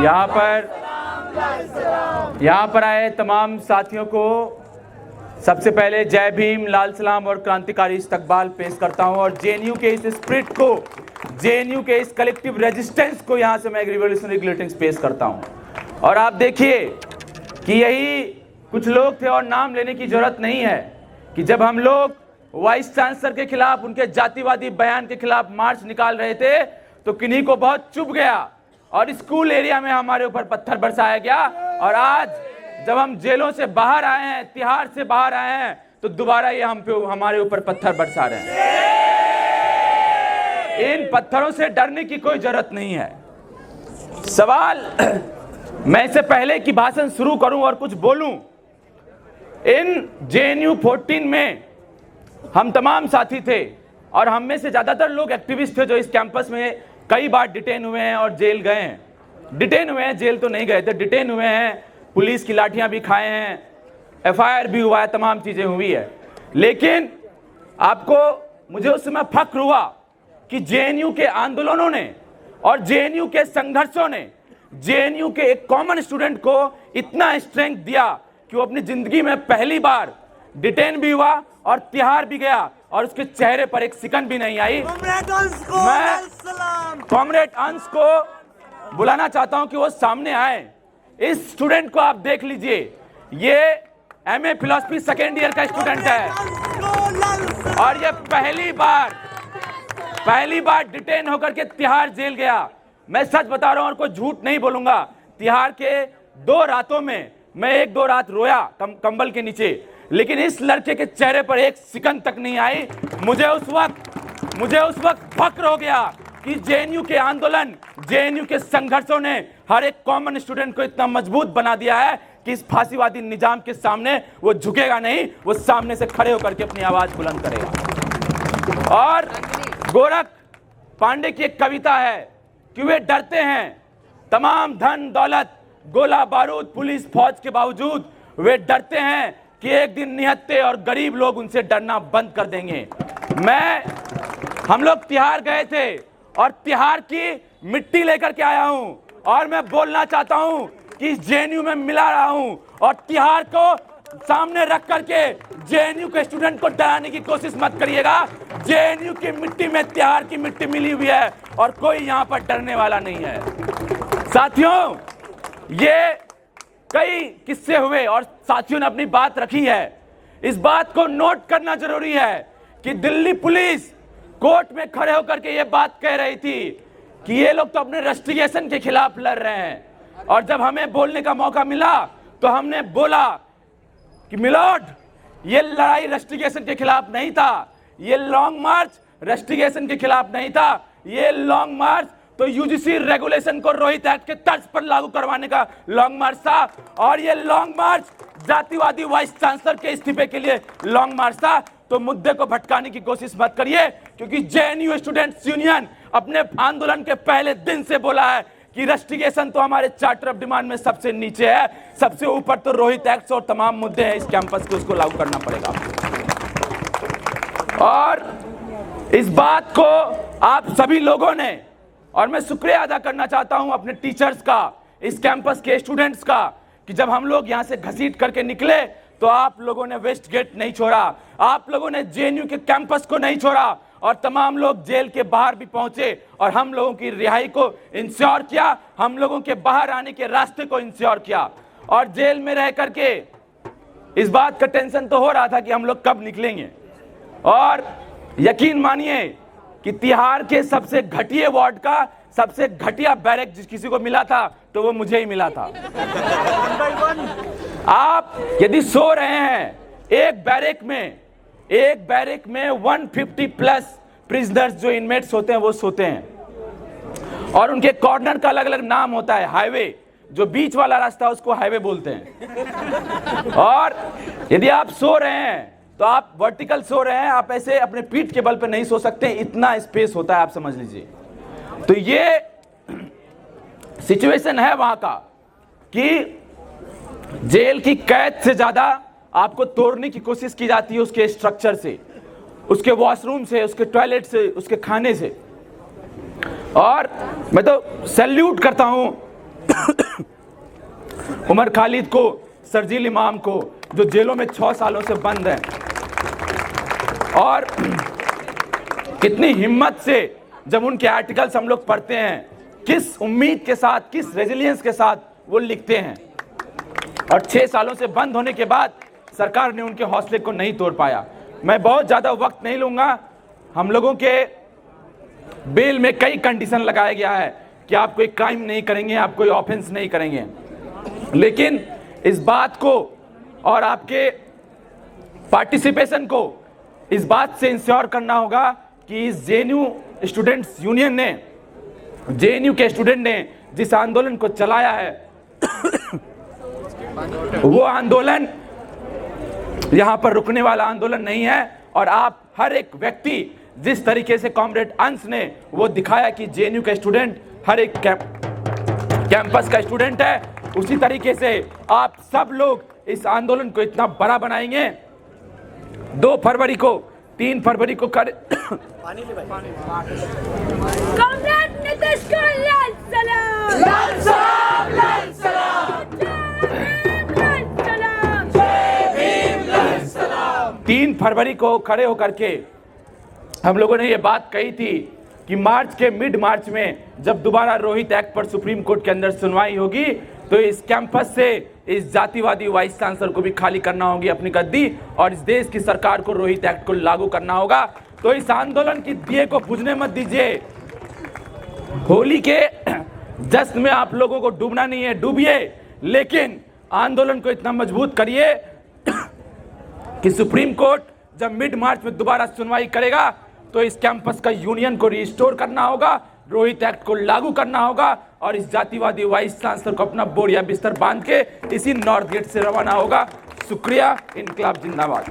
यहाँ पर आए तमाम साथियों को सबसे पहले जय भीम, लाल सलाम और क्रांतिकारी इस्तकबाल पेश करता हूँ। और जेएनयू के इस स्पिरिट को, जेएनयू के इस कलेक्टिव रेजिस्टेंस को यहाँ से मैं एक रिवॉल्यूशनरी ग्रीटिंग्स पेश करता हूँ। और आप देखिए कि यही कुछ लोग थे, और नाम लेने की जरूरत नहीं है, कि जब हम लोग वाइस चांसलर के खिलाफ, उनके जातिवादी बयान के खिलाफ मार्च निकाल रहे थे, तो किन्हीं को बहुत चुभ गया और स्कूल एरिया में हमारे ऊपर पत्थर बरसाया गया। और आज जब हम जेलों से बाहर आए हैं, तिहाड़ से बाहर आए हैं, तो दोबारा ये हमारे ऊपर पत्थर बरसा रहे हैं। इन पत्थरों से डरने की कोई जरूरत नहीं है। सवाल, मैं इससे पहले कि भाषण शुरू करूं और कुछ बोलूं, इन जेएनयू 14 में हम तमाम साथी थे, और हम में से ज्यादातर लोग एक्टिविस्ट थे जो इस कैंपस में कई बार डिटेन हुए हैं और जेल गए हैं। डिटेन हुए हैं, जेल तो नहीं गए थे, डिटेन हुए हैं, पुलिस की लाठियां भी खाए हैं, एफआईआर भी हुआ है, तमाम चीजें हुई है। लेकिन मुझे उस समय फख्र हुआ कि जेएनयू के आंदोलनों ने और जेएनयू के संघर्षों ने जेएनयू के एक कॉमन स्टूडेंट को इतना स्ट्रेंथ दिया कि वो अपनी जिंदगी में पहली बार डिटेन भी हुआ और तिहाड़ भी गया, और उसके चेहरे पर एक सिकन भी नहीं आई। मैं कॉमरेड अंश को बुलाना चाहता हूं कि वो सामने आए। इस स्टूडेंट को आप देख लीजिए, ये एमए फिलॉसफी सेकेंड ईयर का स्टूडेंट है, और ये पहली बार डिटेन होकर के तिहाड़ जेल गया। मैं सच बता रहा हूं और कोई झूठ नहीं बोलूंगा। तिहाड़ के 2 रातों में मैं 1-2 रात रोया कंबल के नीचे, लेकिन इस लड़के के चेहरे पर एक सिकन तक नहीं आई। मुझे उस वक्त फख्र हो गया कि जेएनयू के आंदोलन, जेएनयू के संघर्षों ने हर एक कॉमन स्टूडेंट को इतना मजबूत बना दिया है कि इस फांसीवादी निजाम के सामने वो झुकेगा नहीं, वो सामने से खड़े होकर के अपनी आवाज बुलंद करेगा। और गोरख पांडे की एक कविता है कि वे डरते हैं तमाम धन दौलत, गोला बारूद, पुलिस फौज के बावजूद वे डरते हैं कि एक दिन निहत्थे और गरीब लोग उनसे डरना बंद कर देंगे। हम लोग तिहाड़ गए थे और तिहाड़ की मिट्टी लेकर के आया हूं, और मैं बोलना चाहता हूं कि जेएनयू में मिला रहा हूं, और तिहाड़ को सामने रख करके जेएनयू के स्टूडेंट को डराने की कोशिश मत करिएगा। जेएनयू की मिट्टी में तिहाड़ की मिट्टी मिली हुई है, और कोई यहां पर डरने वाला नहीं है। साथियों, ये कई किस्से हुए और साथियों ने अपनी बात रखी है। इस बात को नोट करना जरूरी है कि दिल्ली पुलिस कोर्ट में खड़े होकर के ये बात कह रही थी कि ये लोग तो अपने रस्टिगेशन के खिलाफ लड़ रहे हैं, और जब हमें बोलने का मौका मिला तो हमने बोला कि मिलोड, ये लड़ाई रस्टिगेशन के खिलाफ नहीं था, ये लॉन्ग मार्च रस्टिगेशन के खिलाफ नहीं था, ये लॉन्ग मार्च तो यूजीसी रेगुलेशन को रोहित एक्ट के तर्ज पर लागू करवाने का लॉन्ग मार्च था, और ये लॉन्ग मार्च जातिवादी वाइस चांसलर के इस्तीफे के लिए लॉन्ग मार्च था। तो मुद्दे को भटकाने की कोशिश मत करिए, क्योंकि जेएनयू स्टूडेंट्स यूनियन अपने आंदोलन के पहले दिन से बोला है कि रस्टिगेशन तो हमारे चार्टर ऑफ डिमांड में सबसे नीचे है, सबसे ऊपर तो रोहित एक्ट और तमाम मुद्दे हैं इस कैंपस के, उसको लागू करना पड़ेगा। और इस बात को आप सभी लोगों ने, और मैं शुक्रिया अदा करना चाहता हूं अपने टीचर्स का, इस कैंपस के स्टूडेंट्स का, कि जब हम लोग यहां से घसीट करके निकले तो आप लोगों ने वेस्ट गेट नहीं छोड़ा, आप लोगों ने जेएनयू के कैंपस को नहीं छोड़ा, और तमाम लोग जेल के बाहर भी पहुंचे और हम लोगों की रिहाई को इंश्योर किया, हम लोगों के बाहर आने के रास्ते को इंश्योर किया। और जेल में रह करके इस बात का टेंशन तो हो रहा था कि हम लोग कब निकलेंगे, और यकीन मानिए कि तिहाड़ के सबसे घटिया वार्ड का सबसे घटिया बैरक जिस किसी को मिला था तो वो मुझे ही मिला था। आप यदि सो रहे हैं, एक बैरक में 150 प्लस प्रिजनर्स जो इनमेट्स होते हैं वो सोते हैं, और उनके कॉर्नर का अलग अलग नाम होता है। हाईवे, जो बीच वाला रास्ता उसको हाईवे बोलते हैं। और यदि आप सो रहे हैं तो आप वर्टिकल सो रहे हैं, आप ऐसे अपने पीठ के बल पे नहीं सो सकते, इतना स्पेस होता है, आप समझ लीजिए। तो ये सिचुएशन है वहां का कि जेल की कैद से ज्यादा आपको तोड़ने की कोशिश की जाती है उसके स्ट्रक्चर से, उसके वॉशरूम से, उसके टॉयलेट से, उसके खाने से। और मैं तो सैल्यूट करता हूं उमर खालिद को, शर्जील इमाम को, जो जेलों में 6 सालों से बंद हैं, और कितनी हिम्मत से जब उनके आर्टिकल्स हम लोग पढ़ते हैं, किस उम्मीद के साथ, किस रेजिलियंस के साथ वो लिखते हैं, और 6 सालों से बंद होने के बाद सरकार ने उनके हौसले को नहीं तोड़ पाया। मैं बहुत ज़्यादा वक्त नहीं लूँगा। हम लोगों के बेल में कई कंडीशन लगाया गया है कि आप कोई क्राइम नहीं करेंगे, आप कोई ऑफेंस नहीं करेंगे, लेकिन इस बात को और आपके पार्टिसिपेशन को इस बात से इंश्योर करना होगा कि इस जेएनयू स्टूडेंट्स यूनियन ने, जेएनयू के स्टूडेंट ने जिस आंदोलन को चलाया है वो आंदोलन यहां पर रुकने वाला आंदोलन नहीं है। और आप हर एक व्यक्ति, जिस तरीके से कॉमरेड अंश ने वो दिखाया कि जेएनयू का स्टूडेंट हर एक कैंपस का स्टूडेंट है, उसी तरीके से आप सब लोग इस आंदोलन को इतना बड़ा बनाएंगे। 2 फरवरी को, 3 फरवरी को कर कॉमरेड नीतीश को लाल सलाम, लाल सलाम, लाल सलाम, लाल सलाम, जय भीम, लाल सलाम। 3 फरवरी को खड़े होकर के हम लोगों ने ये बात कही थी कि मार्च के मिड मार्च में जब दोबारा रोहित एक्ट पर सुप्रीम कोर्ट के अंदर सुनवाई होगी तो इस कैंपस से इस जातिवादी वाइस चांसलर को भी खाली करना होगी अपनी गद्दी, और इस देश की सरकार को रोहित एक्ट को लागू करना होगा। तो इस आंदोलन की दिए को बुझने मत दीजिए। होली के जश्न में आप लोगों को डूबना नहीं है, डूबिए, लेकिन आंदोलन को इतना मजबूत करिए कि सुप्रीम कोर्ट जब मिड मार्च में दोबारा सुनवाई करेगा तो इस कैंपस का यूनियन को रिस्टोर करना होगा, रोहित एक्ट को लागू करना होगा, और इस जातिवादी वाइस चांसलर को अपना बोरिया बिस्तर बांध के इसी नॉर्थ गेट से रवाना होगा। शुक्रिया। इनकलाब जिंदाबाद।